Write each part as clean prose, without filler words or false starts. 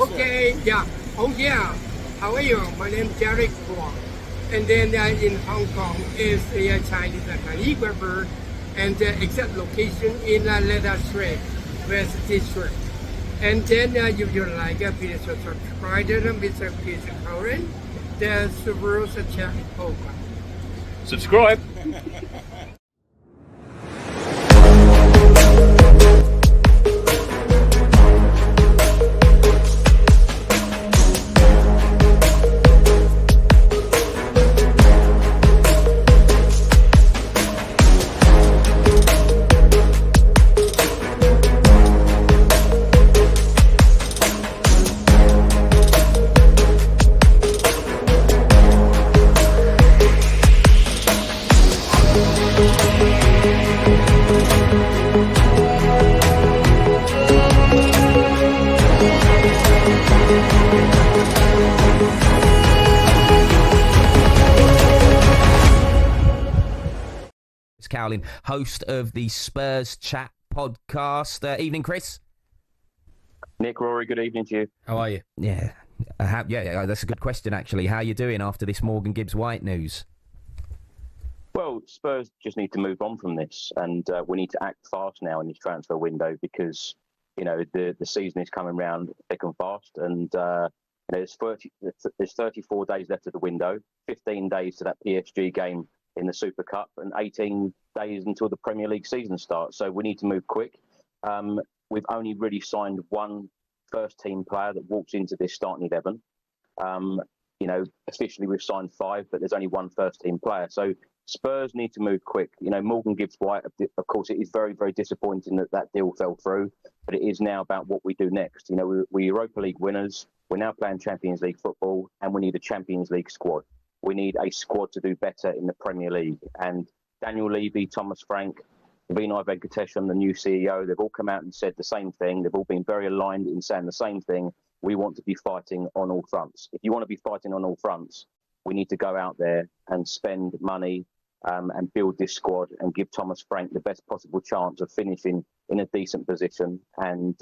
Okay, yeah. Oh, yeah. How are you? My name is Derrick Kwok. And then in Hong Kong is the Chinese calligrapher and exact location in Leather Street, West District. And then if you like, please subscribe to Mr. Peter Cowlin, the Spurs chat program. Subscribe. Cowlin, host of the Spurs Chat podcast. Evening, Chris. Nick, Rory, good evening to you. How are you? Yeah, that's a good question, actually. How are you doing after this Morgan Gibbs-White news? Well, Spurs just need to move on from this, and we need to act fast now in this transfer window because, you know, the season is coming round thick and fast, and there's 34 days left of the window, 15 days to that PSG game in the Super Cup, and 18 days until the Premier League season starts. So we need to move quick. We've only really signed one first-team player that walks into this starting 11. You know, officially we've signed 5, but there's only one first-team player. So Spurs need to move quick. You know, Morgan Gibbs-White, of course, it is very, very disappointing that deal fell through, but it is now about what we do next. You know, we're Europa League winners. We're now playing Champions League football, and we need a Champions League squad. We need a squad to do better in the Premier League. And Daniel Levy, Thomas Frank, Vinay Venkatesham, the new CEO, they've all come out and said the same thing. They've all been very aligned in saying the same thing. We want to be fighting on all fronts. If you want to be fighting on all fronts, we need to go out there and spend money and build this squad and give Thomas Frank the best possible chance of finishing in a decent position and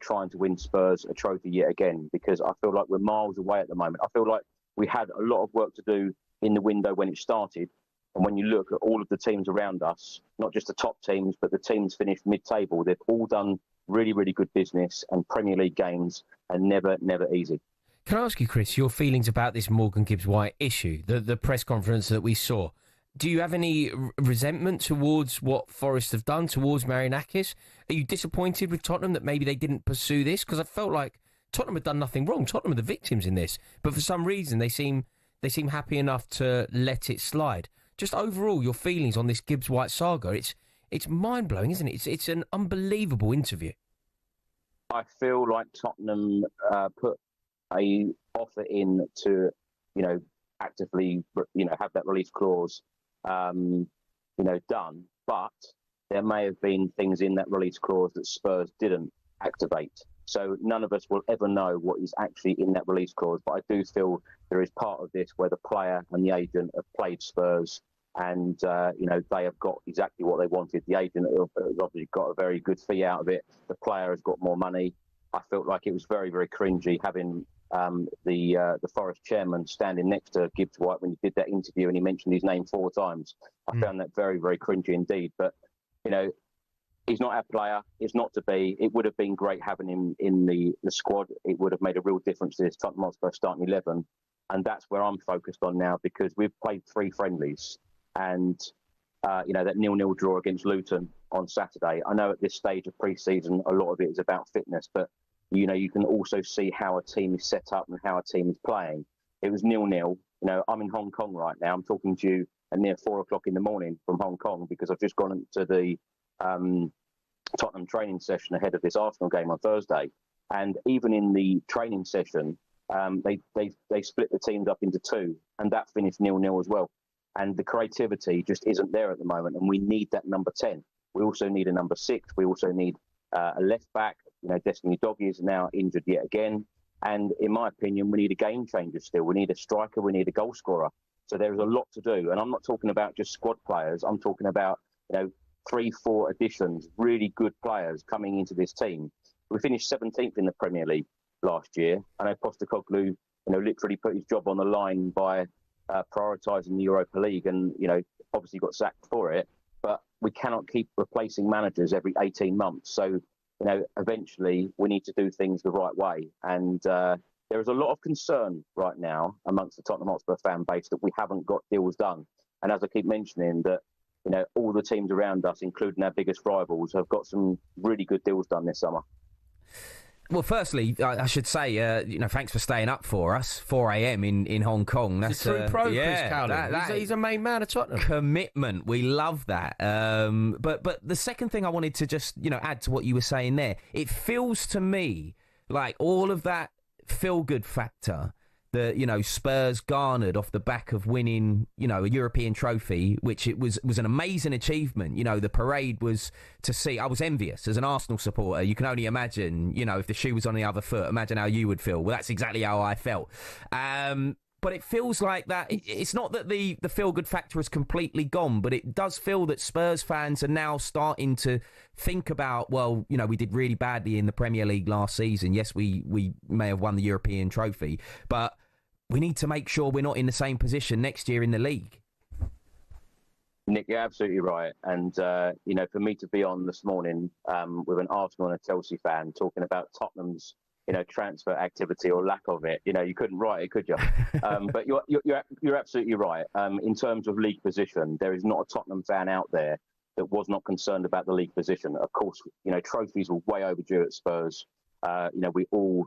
trying to win Spurs a trophy yet again, because I feel like we're miles away at the moment. I feel like we had a lot of work to do in the window when it started. And when you look at all of the teams around us, not just the top teams, but the teams finished mid-table, they've all done really, really good business and Premier League games, and never easy. Can I ask you, Chris, your feelings about this Morgan Gibbs-White issue, the press conference that we saw? Do you have any resentment towards what Forest have done towards Marinakis? Are you disappointed with Tottenham that maybe they didn't pursue this? Because I felt like Tottenham had done nothing wrong. Tottenham are the victims in this, but for some reason they seem happy enough to let it slide. Just overall, your feelings on this Gibbs-White saga? It's mind blowing, isn't it? It's an unbelievable interview. I feel like Tottenham put a offer in to, actively, have that release clause, done. But there may have been things in that release clause that Spurs didn't activate. So none of us will ever know what is actually in that release clause. But I do feel there is part of this where the player and the agent have played Spurs, and they have got exactly what they wanted. The agent has obviously got a very good fee out of it. The player has got more money. I felt like it was very, very cringy having the Forest chairman standing next to Gibbs-White when he did that interview, and he mentioned his name 4 times. I found that very, very cringy indeed. But he's not our player. It's not to be. It would have been great having him in the squad. It would have made a real difference to this Tottenham Hotspur starting 11. And that's where I'm focused on now, because we've played 3 friendlies. And, that 0-0 draw against Luton on Saturday. I know at this stage of pre-season, a lot of it is about fitness. But, you can also see how a team is set up and how a team is playing. It was 0-0. I'm in Hong Kong right now. I'm talking to you at near 4 o'clock in the morning from Hong Kong, because I've just gone into the Tottenham training session ahead of this Arsenal game on Thursday. And even in the training session, they split the teams up into 2, and that finished 0-0 as well. And the creativity just isn't there at the moment, and we need that number 10. We also need a number 6. We also need a left back. Destiny Doggy is now injured yet again. And in my opinion, we need a game changer still. We need a striker. We need a goal scorer. So there is a lot to do. And I'm not talking about just squad players. I'm talking about, 3-4 additions, really good players coming into this team. We finished 17th in the Premier League. last year. I know Postecoglou, literally put his job on the line by prioritising the Europa League, and obviously got sacked for it. But we cannot keep replacing managers every 18 months. So eventually we need to do things the right way. And there is a lot of concern right now amongst the Tottenham Hotspur fan base that we haven't got deals done. And as I keep mentioning, that all the teams around us, including our biggest rivals, have got some really good deals done this summer. Well, firstly, I should say, thanks for staying up for us. 4 a.m. in Hong Kong. That's a true pro, yeah, Chris Cowlin. He's a main man of Tottenham. Commitment. We love that. But the second thing I wanted to just add to what you were saying there, it feels to me like all of that feel-good factor that Spurs garnered off the back of winning a European trophy, which it was an amazing achievement. The parade was to see. I was envious as an Arsenal supporter. You can only imagine if the shoe was on the other foot, imagine how you would feel. Well, that's exactly how I felt. But it feels like that. It's not that the feel-good factor is completely gone, but it does feel that Spurs fans are now starting to think about, well, we did really badly in the Premier League last season. Yes, we may have won the European trophy, but we need to make sure we're not in the same position next year in the league. Nick, you're absolutely right. And, for me to be on this morning with an Arsenal and a Chelsea fan talking about Tottenham's transfer activity or lack of it, you couldn't write it, could you? But you're absolutely right. In terms of league position, there is not a Tottenham fan out there that was not concerned about the league position. Of course, trophies were way overdue at Spurs. We all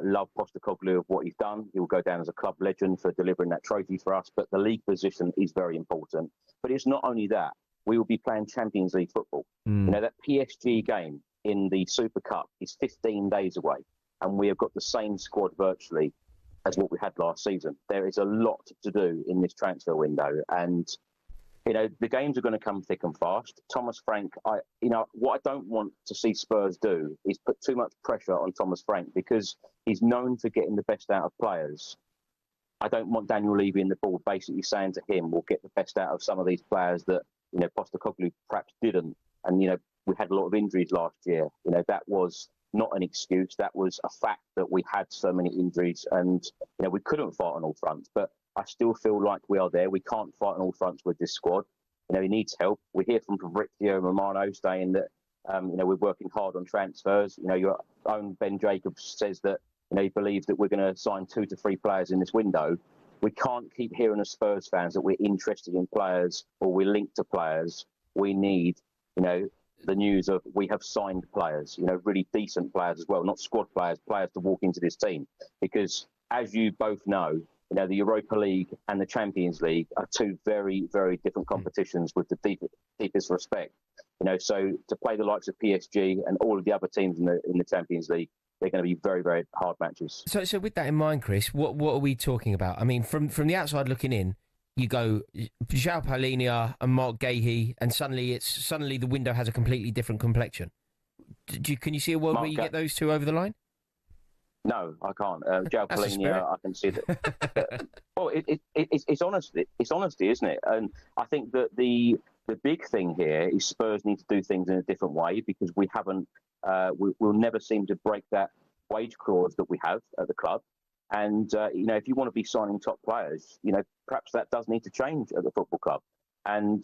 love Postecoglou of what he's done. He will go down as a club legend for delivering that trophy for us. But the league position is very important. But it's not only that. We will be playing Champions League football. That PSG game in the Super Cup is 15 days away. And we have got the same squad virtually as what we had last season. There is a lot to do in this transfer window. And, the games are going to come thick and fast. Thomas Frank, what I don't want to see Spurs do is put too much pressure on Thomas Frank because he's known for getting the best out of players. I don't want Daniel Levy in the board basically saying to him, we'll get the best out of some of these players that, Postecoglou perhaps didn't. And, we had a lot of injuries last year. That was not an excuse. That was a fact that we had so many injuries and, we couldn't fight on all fronts. But I still feel like we are there. We can't fight on all fronts with this squad. He needs help. We hear from Fabrizio Romano saying that, we're working hard on transfers. Your own Ben Jacobs says that, he believes that we're going to sign 2 to 3 players in this window. We can't keep hearing as Spurs fans that we're interested in players or we're linked to players. We need, the news of we have signed players, really decent players as well, not squad players, players to walk into this team. Because as you both know, the Europa League and the Champions League are 2 very, very different competitions with the deepest respect. So to play the likes of PSG and all of the other teams in the Champions League, they're going to be very, very hard matches. So with that in mind, Chris, what are we talking about? I mean, from the outside looking in, you go João Palhinha and Mark Gahey, and suddenly the window has a completely different complexion. Can you see a world where you get those 2 over the line? No, I can't. João Palhinha, I can see that. Well, it's honesty. It's honesty, isn't it? And I think that the big thing here is Spurs need to do things in a different way because we haven't. We'll never seem to break that wage clause that we have at the club. And if you want to be signing top players, perhaps that does need to change at the football club. And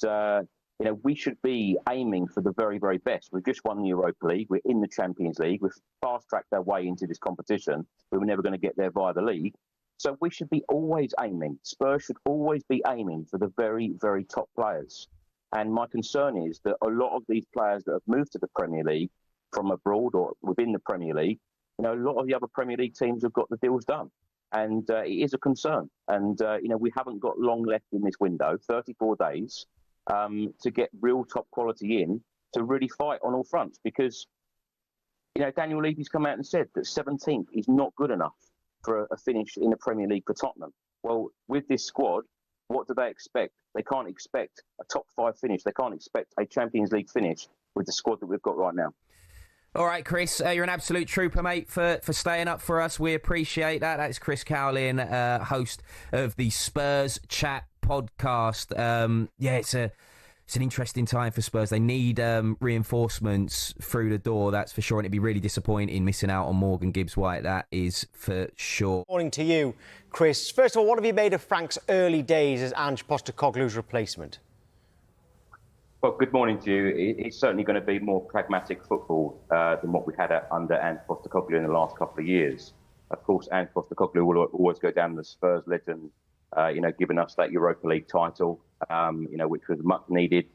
we should be aiming for the very, very best. We've just won the Europa League. We're in the Champions League. We've fast-tracked our way into this competition. We were never going to get there via the league. So we should be always aiming. Spurs should always be aiming for the very, very top players. And my concern is that a lot of these players that have moved to the Premier League from abroad or within the Premier League, a lot of the other Premier League teams have got the deals done. And it is a concern. And, we haven't got long left in this window, 34 days, to get real top quality in to really fight on all fronts. Because, Daniel Levy's come out and said that 17th is not good enough for a finish in the Premier League for Tottenham. Well, with this squad, what do they expect? They can't expect a top 5 finish. They can't expect a Champions League finish with the squad that we've got right now. All right, Chris, you're an absolute trooper, mate, for staying up for us. We appreciate that. That's Chris Cowlin, host of the Spurs Chat podcast. It's it's an interesting time for Spurs. They need reinforcements through the door, that's for sure. And it'd be really disappointing missing out on Morgan Gibbs-White, that is for sure. Morning to you, Chris. First of all, what have you made of Frank's early days as Ange Postecoglou's replacement? Well, good morning to you. It's certainly going to be more pragmatic football than what we had under Ange Postecoglou in the last couple of years. Of course, Ange Postecoglou will always go down the Spurs legend, giving us that Europa League title, which was much needed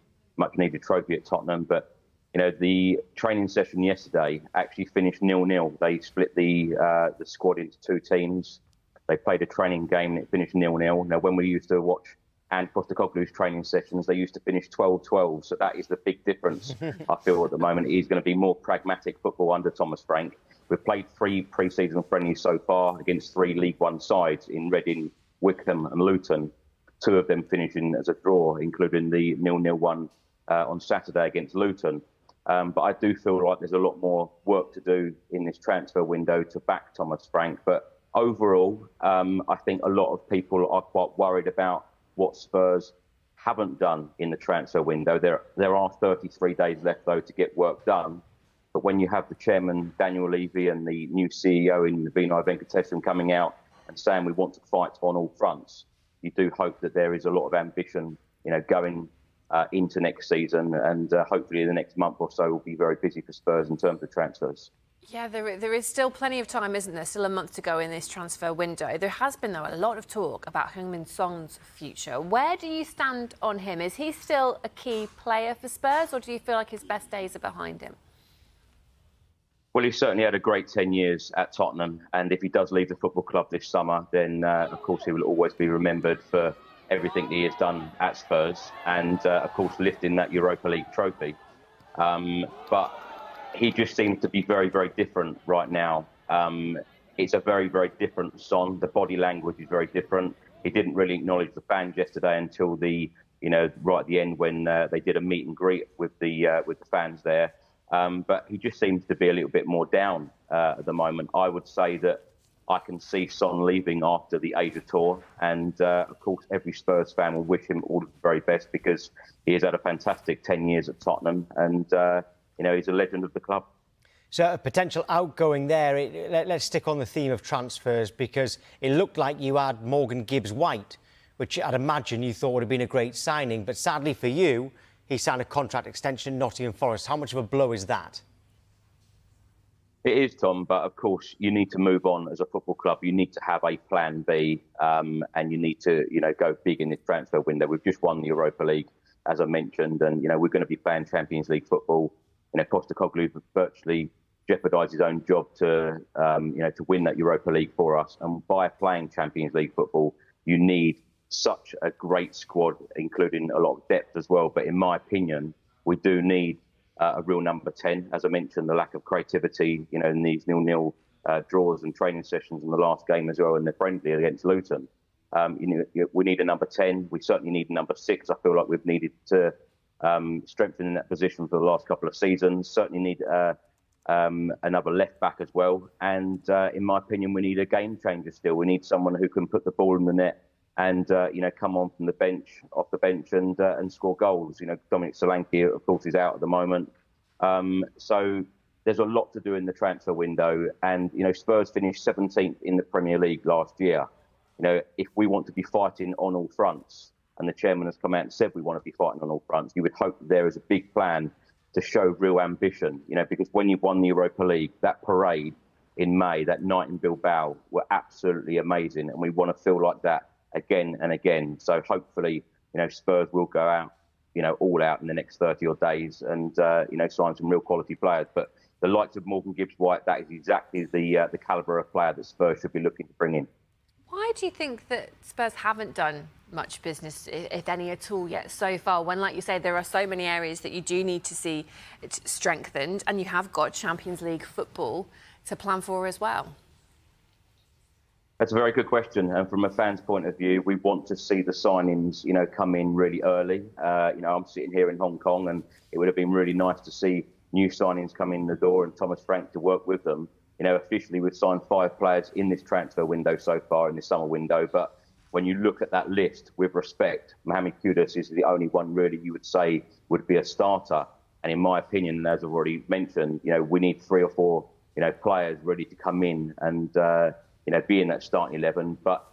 trophy at Tottenham. But, the training session yesterday actually finished 0-0. They split the squad into two teams. They played a training game and it finished 0-0. Now, when we used to watch Ange Postecoglou's training sessions, they used to finish 12-12. So that is the big difference, I feel, at the moment. He's going to be more pragmatic football under Thomas Frank. We've played 3 pre-season friendlies so far against 3 League One sides in Reading, Wickham and Luton. 2 of them finishing as a draw, including the 0-0 one on Saturday against Luton. But I do feel like there's a lot more work to do in this transfer window to back Thomas Frank. But overall, I think a lot of people are quite worried about what Spurs haven't done in the transfer window. There are 33 days left, though, to get work done. But when you have the chairman, Daniel Levy, and the new CEO in Vinay Venkatesam coming out and saying we want to fight on all fronts, you do hope that there is a lot of ambition, going into next season. And hopefully the next month or so will be very busy for Spurs in terms of transfers. Yeah, there is still plenty of time, isn't there? Still a month to go in this transfer window. There has been, though, a lot of talk about Heung-min Son's future. Where do you stand on him? Is he still a key player for Spurs, or do you feel like his best days are behind him? Well, he certainly had a great 10 years at Tottenham. And if he does leave the football club this summer, then, of course, he will always be remembered for everything he has done at Spurs and, of course, lifting that Europa League trophy. But he just seems to be very, very different right now. It's a very, very different Son. The body language is very different. He didn't really acknowledge the fans yesterday until right at the end when they did a meet and greet with the fans there. But he just seems to be a little bit more down at the moment. I would say that I can see Son leaving after the Asia tour. And, of course, every Spurs fan will wish him all the very best because he has had a fantastic 10 years at Tottenham. And, he's a legend of the club. So a potential outgoing there. Let's stick on the theme of transfers because it looked like you had Morgan Gibbs-White, which I'd imagine you thought would have been a great signing. But sadly for you, he signed a contract extension in Nottingham Forest. How much of a blow is that? It is, Tom, but of course you need to move on as a football club. You need to have a plan B, and you need to, go big in this transfer window. We've just won the Europa League, as I mentioned, and we're going to be playing Champions League football. Postecoglou virtually jeopardised his own job to win that Europa League for us. And by playing Champions League football, you need such a great squad, including a lot of depth as well. But in my opinion, we do need a real number 10. As I mentioned, the lack of creativity, in these 0-0 draws and training sessions in the last game as well, and the friendly against Luton. We need a number 10. We certainly need a number 6. I feel like we've needed to strengthen in that position for the last couple of seasons. Certainly need another left back as well. And in my opinion, we need a game changer still. We need someone who can put the ball in the net and come on from off the bench and score goals. Dominic Solanke, of course, is out at the moment. So there's a lot to do in the transfer window. And Spurs finished 17th in the Premier League last year. If we want to be fighting on all fronts, and the chairman has come out and said we want to be fighting on all fronts, you would hope that there is a big plan to show real ambition. Because when you've won the Europa League, that parade in May, that night in Bilbao, were absolutely amazing, and we want to feel like that again and again. So hopefully, Spurs will go out, all out in the next 30 odd days and, sign some real quality players. But the likes of Morgan Gibbs-White, that is exactly the calibre of player that Spurs should be looking to bring in. Why do you think that Spurs haven't done much business, if any at all, yet so far, when, like you say, there are so many areas that you do need to see strengthened, and you have got Champions League football to plan for as well? That's a very good question. And from a fan's point of view, we want to see the signings, come in really early. I'm sitting here in Hong Kong, and it would have been really nice to see new signings come in the door and Thomas Frank to work with them. Officially, we've signed 5 players in this transfer window so far, in this summer window. But when you look at that list with respect, Mohamed Kudus is the only one really you would say would be a starter. And in my opinion, as I've already mentioned, we need 3 or 4, players ready to come in and, be in that starting 11. But,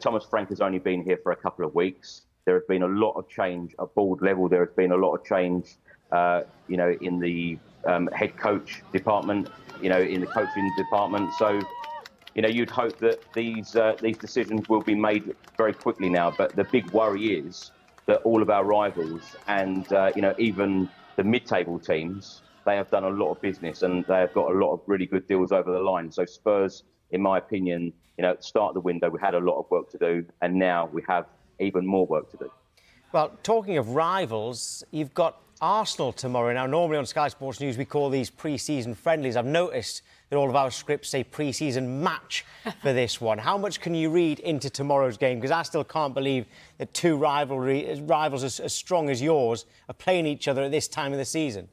Thomas Frank has only been here for a couple of weeks. There has been a lot of change at board level. There has been a lot of change, in the head coach department, in the coaching department. So, you'd hope that these decisions will be made very quickly now. But the big worry is that all of our rivals and, even the mid-table teams, they have done a lot of business and they have got a lot of really good deals over the line. So Spurs, in my opinion, at the start of the window, we had a lot of work to do. And now we have even more work to do. Well, talking of rivals, you've got Arsenal tomorrow. Now, normally on Sky Sports News, we call these pre-season friendlies. I've noticed that all of our scripts say pre-season match for this one. How much can you read into tomorrow's game? Because I still can't believe that two rivals as strong as yours are playing each other at this time of the season.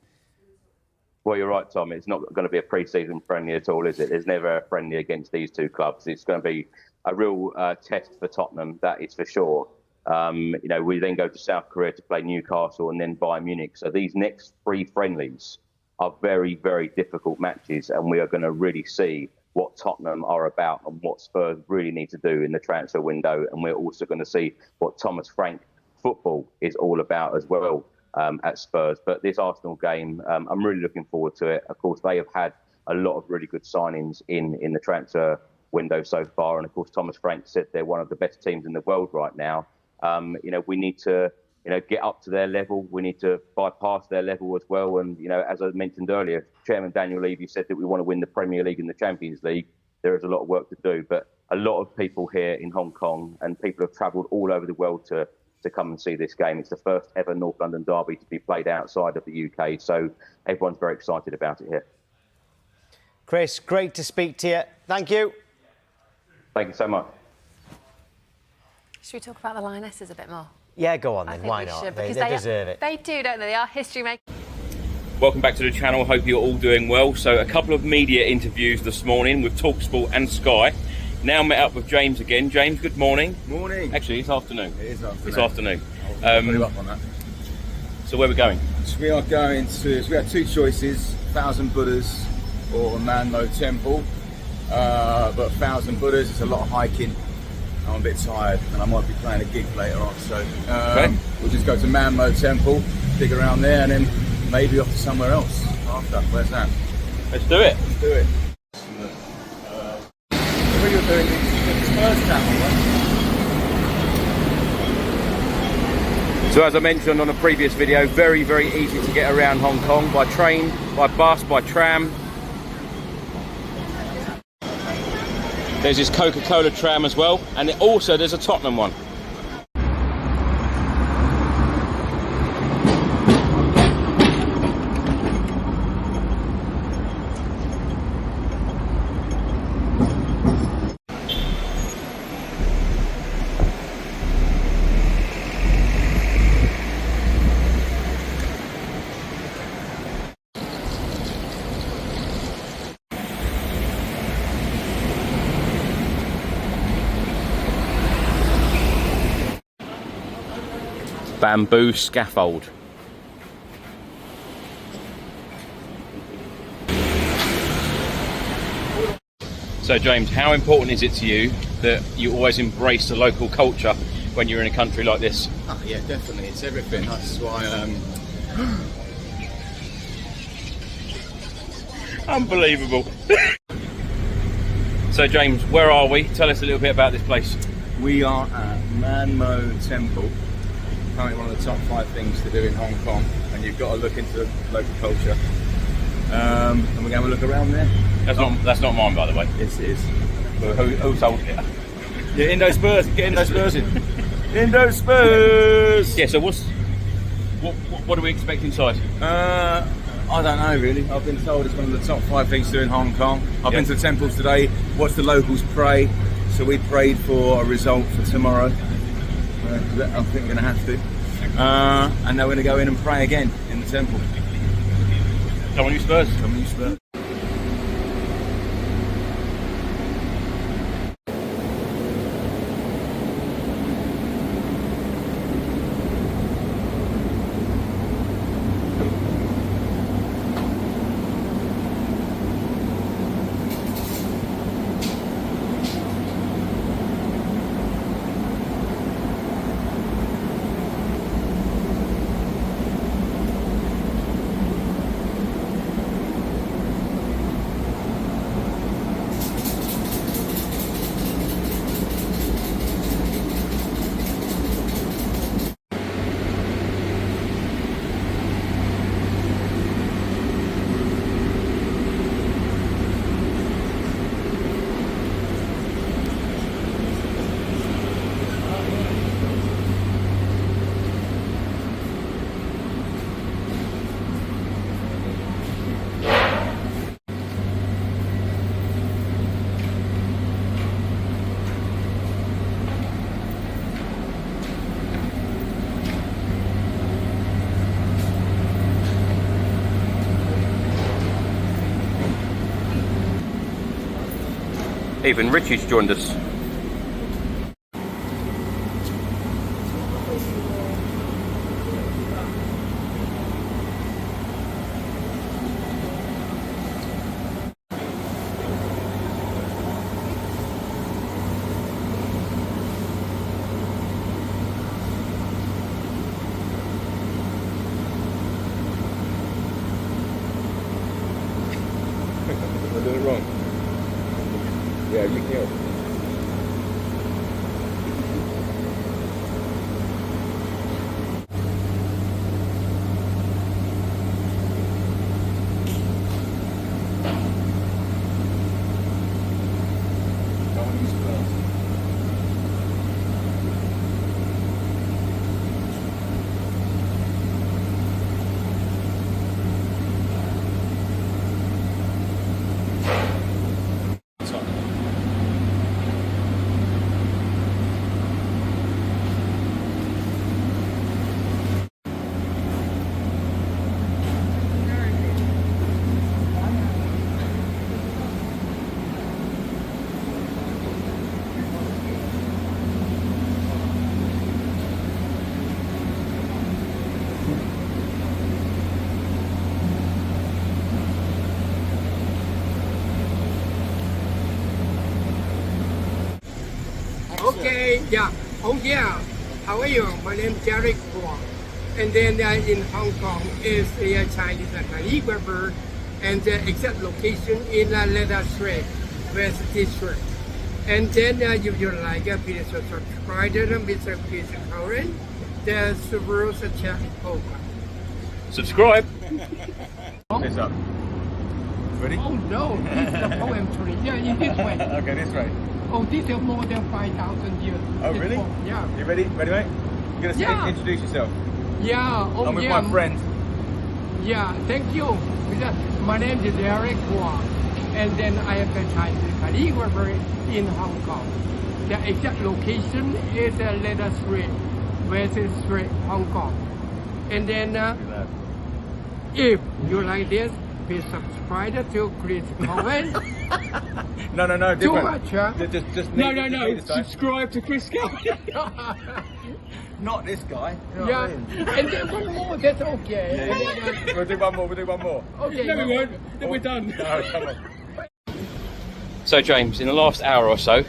Well, you're right, Tom. It's not going to be a pre-season friendly at all, is it? There's never a friendly against these two clubs. It's going to be a real test for Tottenham, that is for sure. We then go to South Korea to play Newcastle and then Bayern Munich. So these next 3 friendlies are very, very difficult matches, and we are going to really see what Tottenham are about and what Spurs really need to do in the transfer window. And we're also going to see what Thomas Frank football is all about as well at Spurs. But this Arsenal game, I'm really looking forward to it. Of course, they have had a lot of really good signings in the transfer window so far. And of course, Thomas Frank said they're one of the best teams in the world right now. We need to, get up to their level. We need to bypass their level as well. And, as I mentioned earlier, Chairman Daniel Levy said that we want to win the Premier League and the Champions League. There is a lot of work to do, but a lot of people here in Hong Kong and people have travelled all over the world to come and see this game. It's the first ever North London derby to be played outside of the UK. So everyone's very excited about it here. Chris, great to speak to you. Thank you. Thank you so much. Should we talk about the Lionesses a bit more? Yeah, go on then. I think Why we not? should, They because deserve it. They do, don't they? They are history makers. Welcome back to the channel. Hope you're all doing well. So a couple of media interviews this morning with talkSPORT and Sky. Now met up with James again. James, good morning. Morning. Actually, it's afternoon. It is afternoon. It's afternoon. I'll put you up on that. So where are we going? So we are going to, we have 2 choices, 1,000 Buddhas or Manmo Temple. But 1,000 Buddhas, it's a lot of hiking. I'm a bit tired and I might be playing a gig later on. So we'll just go to Manmo Temple, dig around there and then maybe off to somewhere else after. Where's that? Let's do it. Let's do it. What you're doing is the Spurs channel, right? So as I mentioned on a previous video, very, very easy to get around Hong Kong by train, by bus, by tram. There's this Coca-Cola tram as well, and also there's a Tottenham one. Bamboo scaffold. So James, how important is it to you that you always embrace the local culture when you're in a country like this? Oh, yeah, definitely. It's everything. That's why. Unbelievable. So James, where are we? Tell us a little bit about this place. We are at Manmo Temple. Apparently one of the top 5 things to do in Hong Kong, and you've got to look into the local culture. And we're going to have a look around there. That's not mine, by the way. It is. But who told you? Yeah, Indo Spurs. Get Indo Spurs in. Indo Spurs. Yeah. So what do we expect inside? I don't know really. I've been told it's one of the top 5 things to do in Hong Kong. I've been to the temples today. Watched the locals pray. So we prayed for a result for tomorrow. I think we're going to have to. And then we're going to go in and pray again in the temple. Come on, you Spurs. Come on, you Spurs. Even Richie's joined us. I did it wrong. Yeah, you can help. Okay, yeah. Oh yeah. How are you? My name is Derrick Kwok. And then in Hong Kong is the Chinese calligrapher, and the exact location in Ledley King, West District. And then if you like, please subscribe to Mr. Cowlin, the Spurs chat over. Subscribe. This up. Ready? Oh no, this is the poem tree. Yeah, in this way. Okay, this way. Oh, this is more than 5,000 years. Oh, This really? poem, yeah. You ready? Ready, mate? You're gonna Yeah. introduce yourself. Yeah. Oh, I'm with yeah. my friend. Yeah, thank you. My name is Derreck, and then I am the Chinese calligrapher in Hong Kong. The exact location is Ledley Street, West Street, Hong Kong. And then if you like this, please subscribe to Chris Cowlin. No, Too different. much, huh? Just No, need this time. subscribe to Chris Cowlin. Not this guy. You know Yeah, what I mean? and then one more, that's okay. We'll do one more. We'll do one more. Okay, no, we won't. Then we're done. No, come on. So James, in the last hour or so,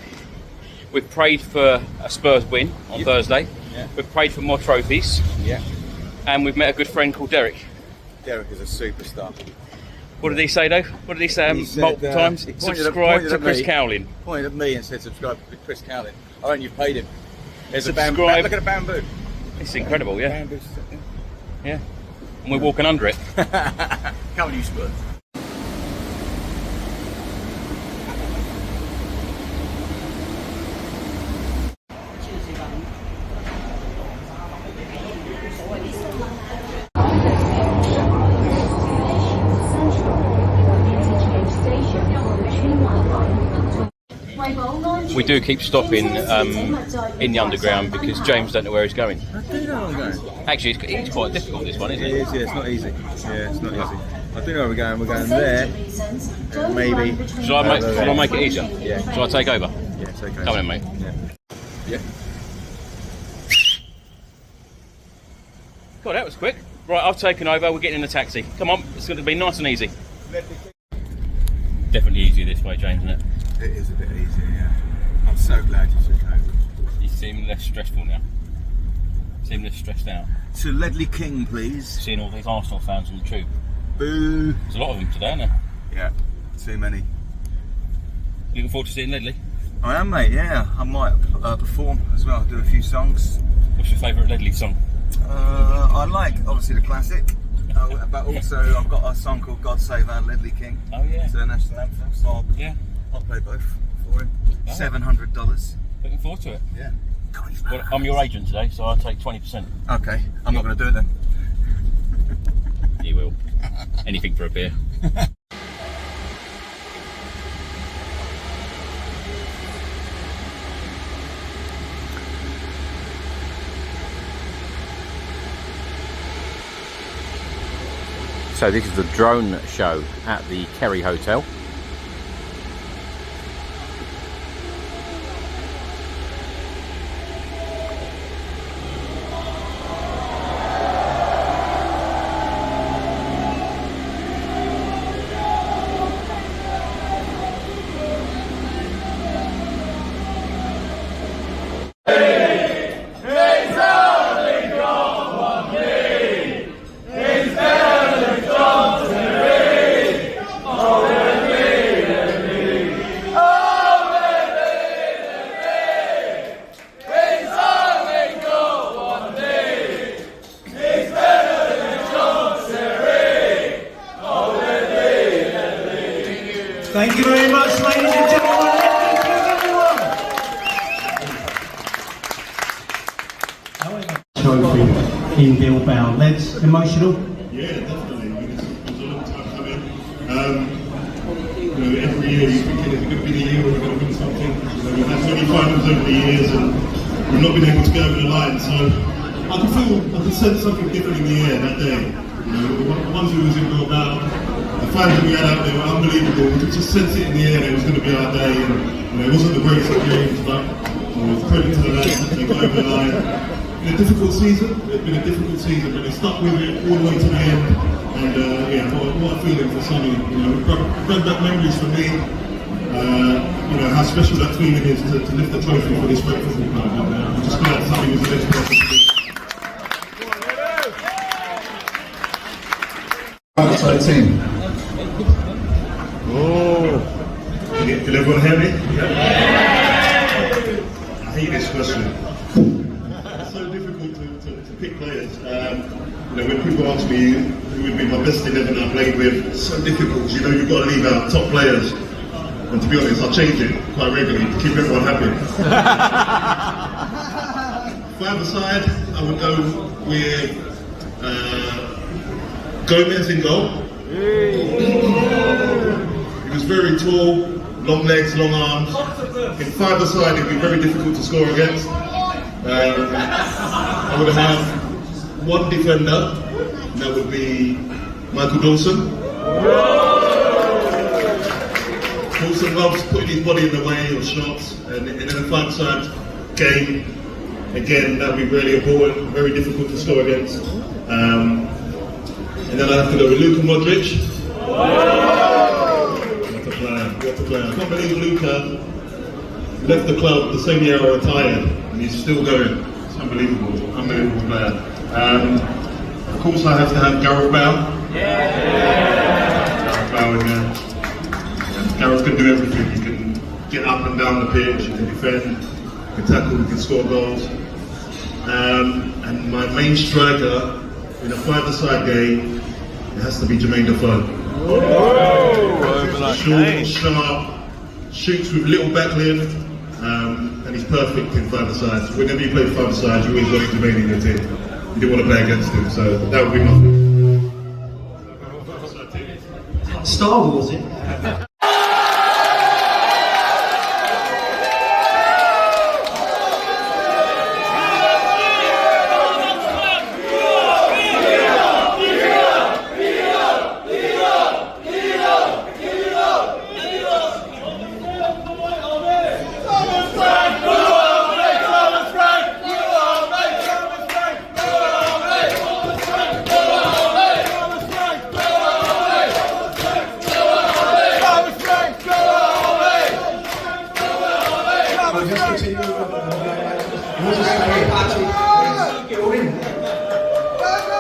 we've prayed for a Spurs win on Thursday. Yeah. We've prayed for more trophies, Yeah. and we've met a good friend called Derrick. Derek is a superstar. What did he say though? What did he say He said, multiple times? he pointed Subscribe at to Chris me. Cowlin. Pointed at me and said, "Subscribe to Chris Cowlin." I reckon you've paid him. There's a bamboo. Subscribe. Look at the bamboo. It's incredible, yeah. Bamboo. Yeah. And we're walking under it. Come on, you Spurs. We do keep stopping in the underground because James don't know where he's going. I do know where I'm going. Actually, it's quite difficult, this one, isn't It it? is, yeah, it's not easy. Yeah, it's not easy. I do know where we're going. We're going there. And maybe. Shall I make it easier? Yeah. Shall I take over? Yeah, it's okay. Come in, mate. Yeah. Yeah. God, that was quick. Right, I've taken over. We're getting in the taxi. Come on, it's going to be nice and easy. Definitely easier this way, James, isn't it? It is a bit easier, yeah. I'm so glad you took over. You seem less stressful now. Seem less stressed out. To Ledley King, please. Seeing all these Arsenal fans on the tube. Boo. There's a lot of them today, isn't there? Yeah, too many. Looking forward to seeing Ledley. I am, mate, yeah. I might perform as well, do a few songs. What's your favourite Ledley song? I like, obviously, the classic. But also, I've got a song called God Save Our Ledley King. Oh, yeah. It's the national anthem, so Yeah. I'll play both for him. Oh. $700. Looking forward to it. Yeah. God, he's Well, I'm your agent today, so I'll take 20%. Okay, I'm not going to do it then. You will. Anything for a beer. So this is the drone show at the Kerry Hotel. in Bilbao. Led's emotional? Yeah, definitely. I mean, it's a long time coming. Every year you're thinking, is it going to be the year where we're going to win something? We've had so many finals over the years and we've not been able to get over the line. So I could sense something different in the air that day. The ones who was in Bilbao, the fans that we had out there were unbelievable. We could just sense it in the air that it was going to be our day. And it wasn't the greatest of games, but with credit to the lads, they got over the line. It's been a difficult season. It's been a difficult season, but they stuck with it all the way to the end. And what a feeling for Sonny. Bring back memories for me. How special that feeling is to lift the trophy for this great football club. I'm just glad Sonny was the next person to do it. Outside team. Oh. Can everyone hear me? Yeah. I hate this question. It's so difficult to pick players. When people ask me who would be my best 11 I played with, it's so difficult. You've got to leave out top players. And to be honest, I change it quite regularly to keep everyone happy. Five aside, I would go with Gomez in goal. He was very tall, long legs, long arms. In five aside, it'd be very difficult to score against. I would have one defender, and that would be Michael Dawson. Dawson loves putting his body in the way of shots, and in a five-side game, again, that would be really important, very difficult to score against. And then I have to go with Luka Modric. What a player. I can't believe Luka left the club the same year I retired, and he's still going. It's unbelievable player. Of course, I have to have Gareth Bale. Gareth Bale in there. Gareth can do everything. He can get up and down the pitch, he can defend, he can tackle, he can score goals. And my main striker in a five-a-side game, it has to be Jermaine Defoe. Short, sharp, shoots with little backlift, and he's perfect in five-a-side. So whenever you play five-a-side, you always wanted Jermaine in your team. You didn't want to play against him, so that would be my Star Wars, it?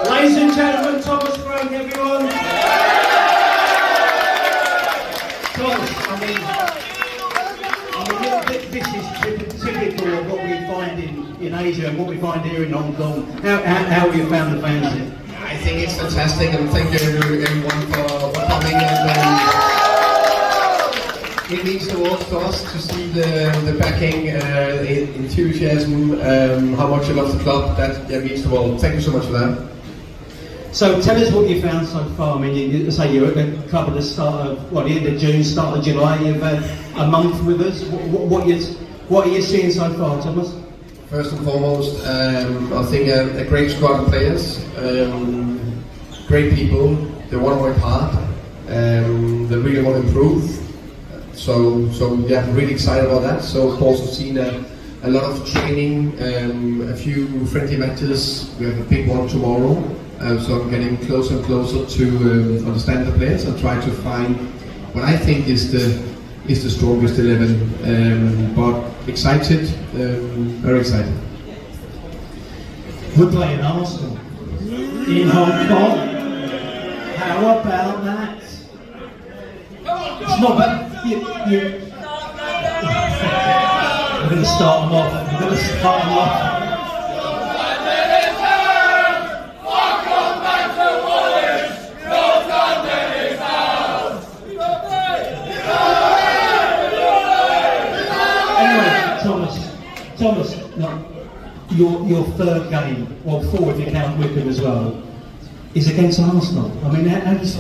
Ladies and gentlemen, Thomas Frank, everyone. Thomas, this is typical of what we find in Asia and what we find here in Hong Kong. How have you found the fans here? I think it's fantastic, and thank you everyone for coming. And it means the world to us to see the backing, enthusiasm, how much you love the club. That means the world. Thank you so much for that. So tell us what you found so far. I mean, you say you're at the club at the start of, the end of June, start of July. You've had a month with us. What are you seeing so far, Thomas? First and foremost, I think a great squad of players, great people. They want to work hard. They really want to improve. So yeah, I'm really excited about that. So of course, I've seen a lot of training, a few friendly matches. We have a big one tomorrow. So I'm getting closer and closer to understand the players and try to find what I think is the strongest 11. But excited, very excited. We're playing Arsenal in Hong Kong. How about that? It's not bad. We're going to start them off. Thomas, no. your third game, well, 4 if you count Wickham as well, is against Arsenal. I mean, how does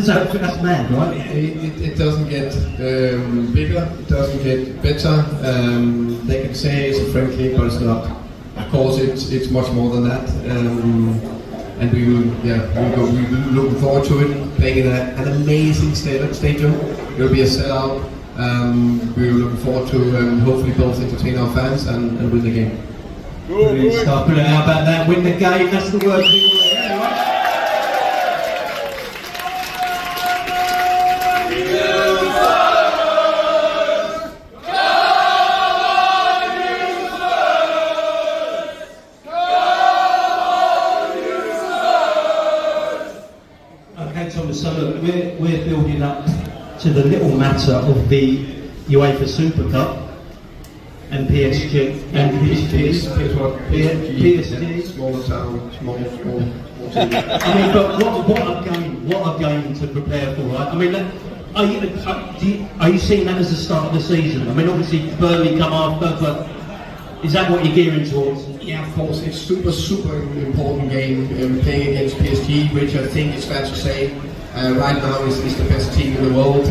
that? That's mad, right? It doesn't get bigger. It doesn't get better. They can say it's a friendly, but it's not. Of course, it's much more than that. And we're looking forward to it. Playing in an amazing stadium. It'll be a sellout. We're looking forward to hopefully both entertain our fans and win the game. Brilliant stuff. Brilliant. How about that? Win the game. That's the word people want to hear, right? Okay, Thomas. So look, we're building up to the little matter of the UEFA Super Cup. And PSG, and PSG, smaller town, small team. I mean, but what a game to prepare for, right? I mean, are you seeing that as the start of the season? I mean, obviously Burnley come after, but is that what you're gearing towards? Yeah, of course, it's super important game playing against PSG, which I think is fair to say right now is the best team in the world.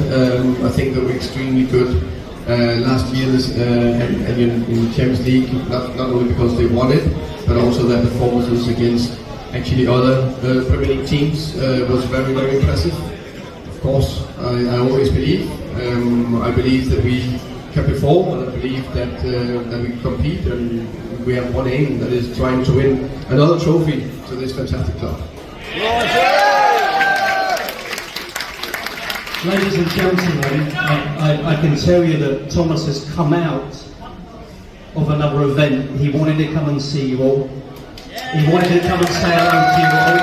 I think that we're extremely good. Last year and in Champions League, not only because they won it, but also their performances against actually other Premier League teams was very impressive. Of course, I always believe. I believe that we can perform, and I believe that we compete, and we have one aim, that is trying to win another trophy to this fantastic club. Ladies and gentlemen, I can tell you that Thomas has come out of another event. He wanted to come and see you all. He wanted to come and say hello to you all.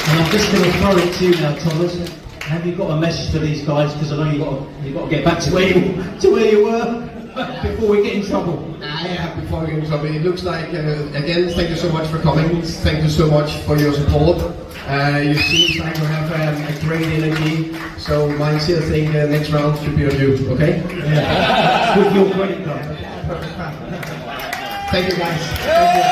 And I'm just going to throw it to you now, Thomas. Have you got a message for these guys? Because I know you've got to get back to where you were before we get in trouble. Yeah, before we get in trouble. It looks like, again, thank you so much for coming. Thank you so much for your support. You seem like you have a great energy, so my sincere thing next round should be on you, okay? Yeah. With your credit card. Thank you guys. Thank you.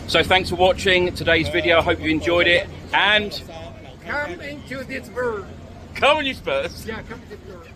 So thanks for watching today's video. I hope you enjoyed it. And Come into this bird. come on, you Spurs. Yeah, come to this bird.